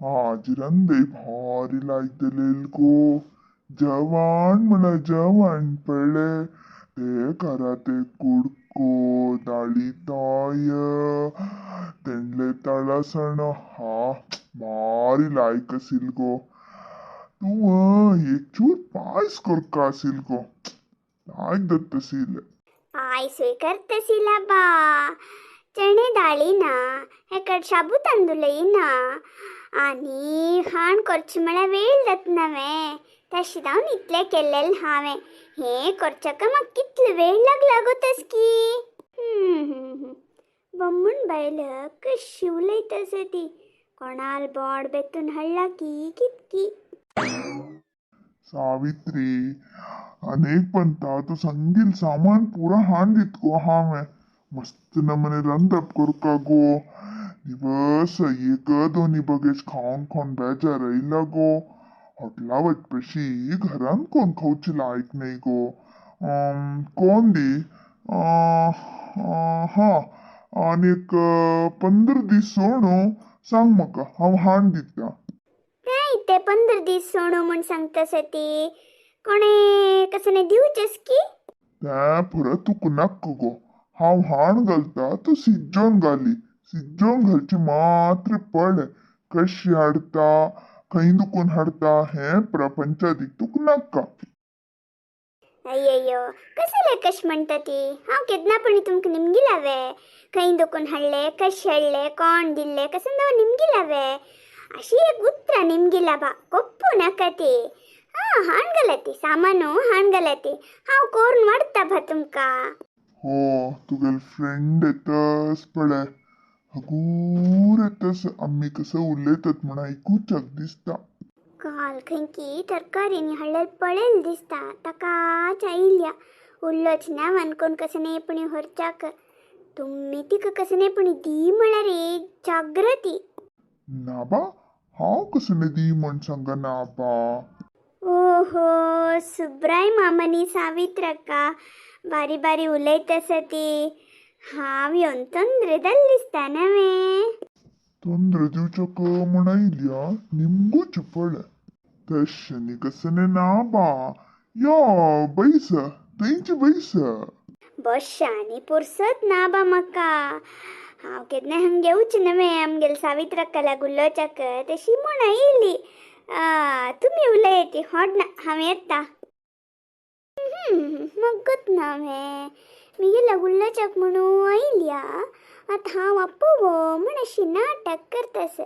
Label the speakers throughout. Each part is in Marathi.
Speaker 1: हाजिरंदे भारी लायक दिलेल को जवान मला जवान पडले ते कराते कुडको दाळी ताय तेंडले तळासण हा भारी लायक असेल गो तू एक चूर पायस कर का असेल गो लायक दत्त असेल
Speaker 2: पायसोय करतसिला बा चणे डाळीना हेकड शाबू तांदूळईना आणि हाण करची मला वेळ जात नव्हे तशी जाऊन इतले केलेल हावे हे करचक मग कितले वेळ लागतस की बम्मून बैल कशी उलयतस ती कोणाल बॉड बेतून हळला की कितकी
Speaker 1: सावित्री अनेक पंता तो संगील सामान पूरा हान दित को हाँ मैं मस्त नमने रंधप कर का गो दिवस एक दोन्ही बगेच खाऊन खाऊन बेजा रहिला गो हॉटलावत पशी घरान कोण खाऊची लायक नाही गो कोण दी हा आणि एक 15 दीस सोडू सांग मका हांव हाण दिता
Speaker 2: काय ते 15 दिवस सोडू म्हणून सांगतस ती कोणे कसं नाही दिवचस की
Speaker 1: त्या फुरं तुक नक्क गो हांव हाण घालता तू सिज्जोन घाली सिज्जोन घालची मात्र पड कशी हाडता खंय दुखून हाडता हे प्रपंचादीक तुक नक्का
Speaker 2: अय्यो कसले कश म्हणता ती हांव केदनापणी तुमकां निमगी लावे खंय दुखून हाडले कशे हाडले कोण दिल्ले कसं नाव निमगी लावे अशी एक उतरा निमगी लाभा कोप्पू नाका ती हाण घालती सामानू हाण घालती हांव करून वाडता भा तुमका
Speaker 1: हो तुगेल फ्रेंड येतस पळय हगूर येतस आम्ही कसं उलयतात म्हण ऐकूचक दिसता
Speaker 2: काल खंयकी तरकारीनी हळद पळेल दिसता ताकाच आयल्या उल्लोच ना अनकोन कसनेपणी व्हरच्याक तुम्ही तिका कसनेपणी दी म्हळ्यार एक जागृती
Speaker 1: नाबा हांव कसं दी म्हण सांगा नाबा
Speaker 2: ओहो सुब्राय मामानी सावित्रका बारी बारी उलयतस ती हांव येवन तंद्र जाल दिसता नवे
Speaker 1: ತೊಂದ್ರೆ ದಿವ್ಸಕ್ಕ ಮಣೈಲ್ಯ ನಿಮ್ಗೂ ಚುಪ್ಪಳ ತಶನಿ ಕಸನೆ ನಾಬಾ ಯಾ ಬೈಸ ತೈಂಚಿ ಬೈಸ
Speaker 2: बशानी पुरसत ना बा मका हांव केदने हंग येवच नवे आमगेल सावित्रक्काला गुल्लोचक तशी म्हण आयली तुमी उलयती होड ना हांव येता मगत नवे मी गेला गुल्लोचक म्हणू आयल्या आता हांव आपोवो म्हण अशी नाटक करतस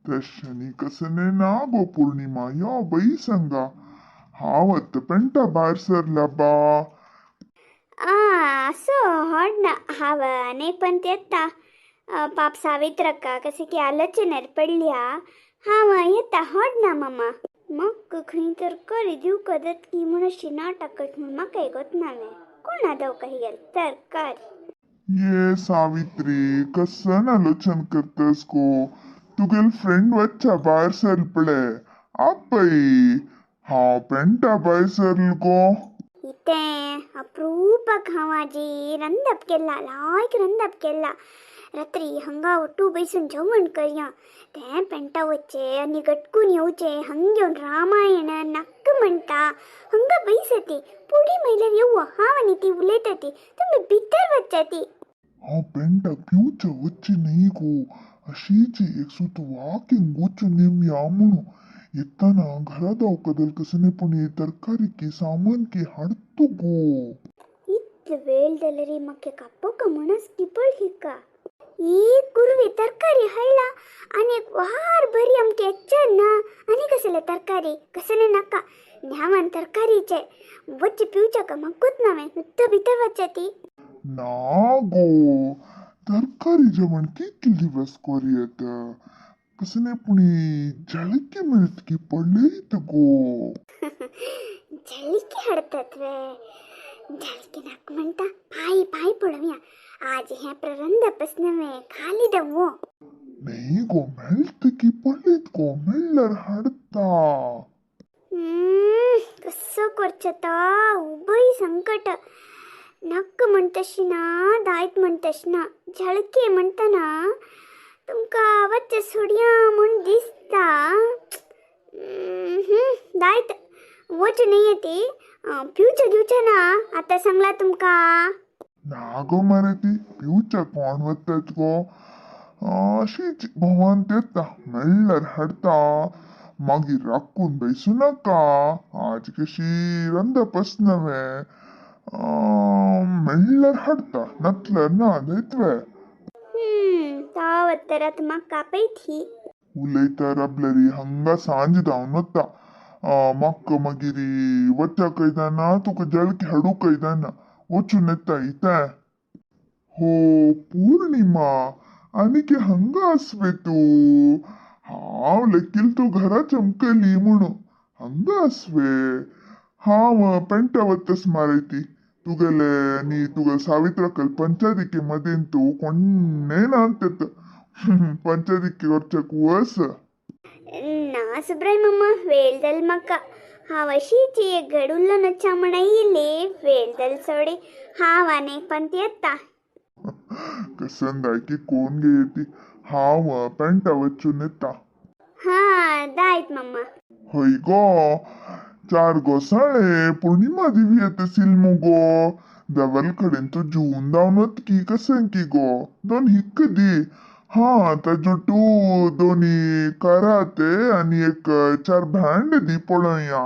Speaker 1: तशनी कसने नागो पौर्णिमा या बई संगा हावत पेंटा बाहेर सरला बा
Speaker 2: असो होड ना हाव अनेक पण येता पाप सावित्रक्का कसे की आलोचनेर पडल्या हांव येता होड ना मामा मग खंय तर करी दिव कदत की म्हण अशी नाटकच म्हण म्हाका ऐकत नावे कोणा दव काही गेल तरकारी
Speaker 1: ये सावित्री कसन आलोचन करतस को तुगेल फ्रेंड वच्चा बाहेर सरपळे आपई हाव पेंटा बाहेर सरल को
Speaker 2: इते अप्रूपक हावाजी रंदप केला लायक रंदप केला रात्री हंगा ಒಟ್ಟು ಬೈಸನ್ ಜವನ್ ಕರ್ಯ ते पेंटा वच्चे आणि गटकून येऊचे हंग्योन रामायण नक्क म्हणता हंगा बैसती पुढी महिला येऊ हावनी ती उलयतती तुम्ही भितर वच्चाती
Speaker 1: हाँ पेंटा पिऊच्या वच्चे नाही गो अशीची एक सुत वाकिंग गोचू नेमया म्हणू येताना घरात कदल कसने पण तरकारी की सामान की हाडतो गो
Speaker 2: इतल वेळ दलरी मके कप्पक म्हणस किपळ हिका ಈ ಕುರುವಿ ತರಕಾರಿ ಹಳ್ಳ ಅನೇಕ ವಾರ ಬರಿ ಅಮ್ಕೆ ಹೆಚ್ಚನ್ನ आणि कसले तरकारी कसने नका न्यावन तरकारीचे वच्चे पिवचक मक्कुत नवे नुत्त भितर वच्चती
Speaker 1: ना गो तरकारी जेवण किती दिवस कोरियत कसने पुणी जळकी मिळत की पडलेत गो
Speaker 2: जळकी हडतात रे जळकी नक म्हणता पायी पायी पडव्या आज हे प्ररंदपस नवे खाली दवो
Speaker 1: नाही गो मेल्त की पडलेत गो मेल्लर हाडता
Speaker 2: कसं करचता उभई संकट नक्क म्हणतशी ना दायत म्हणतश ना झळके म्हणताना तुमका वच्चे सोडिया म्हूण दिसता. दायत वच नाही ती फ्युचर घेवचे ना आता सांगला तुमका.
Speaker 1: ना गो मरे ती पिवच्या कोण वतात गो अशीच भवंत येता म्हणल्यार हाडता मागीर राखून बैसू नका. आज कशी रंदपच नवे म्हणल्यार हाडता नतल्यार ना दैतवे.
Speaker 2: तावत तर आता म्हाका पळयथी.
Speaker 1: उलयता रबलरी हंगा सांज जावन वता म्हाका मागीर वच्चा कैदाना तुका जळकी हाडू कैदाना वचून येता इता. हो पूर्णिमा आनी हंगा आसवे तू हांव लेकील तू घरा चमकली म्हणून हंगा आसवे. हांव पेंटा वतस मारयती तुगेले आनी तुगे सावित्रकल पंचादिके मदेन तू कोणे नांत पंचादिके करच्याक वस.
Speaker 2: ना सुब्राय मम्मा वेळदल म्हाका. हांव अशीच एक घडुल्लो नचा म्हणयले वेळदल सोडे हांव आनी पंत येता.
Speaker 1: कसंदाय की कोण गे येती हांव पेंटा वचून येता.
Speaker 2: हा दायत मम्मा.
Speaker 1: हय गो 4 घोसाळे पौर्णिमा देवी येतसील मुगो देवाल कडेन तू जीवन दावन वत की कसें की गो 2 हिक्क दी. हा ताजो तू 2 कारा ते आनी एक 4 भांड दी पळया.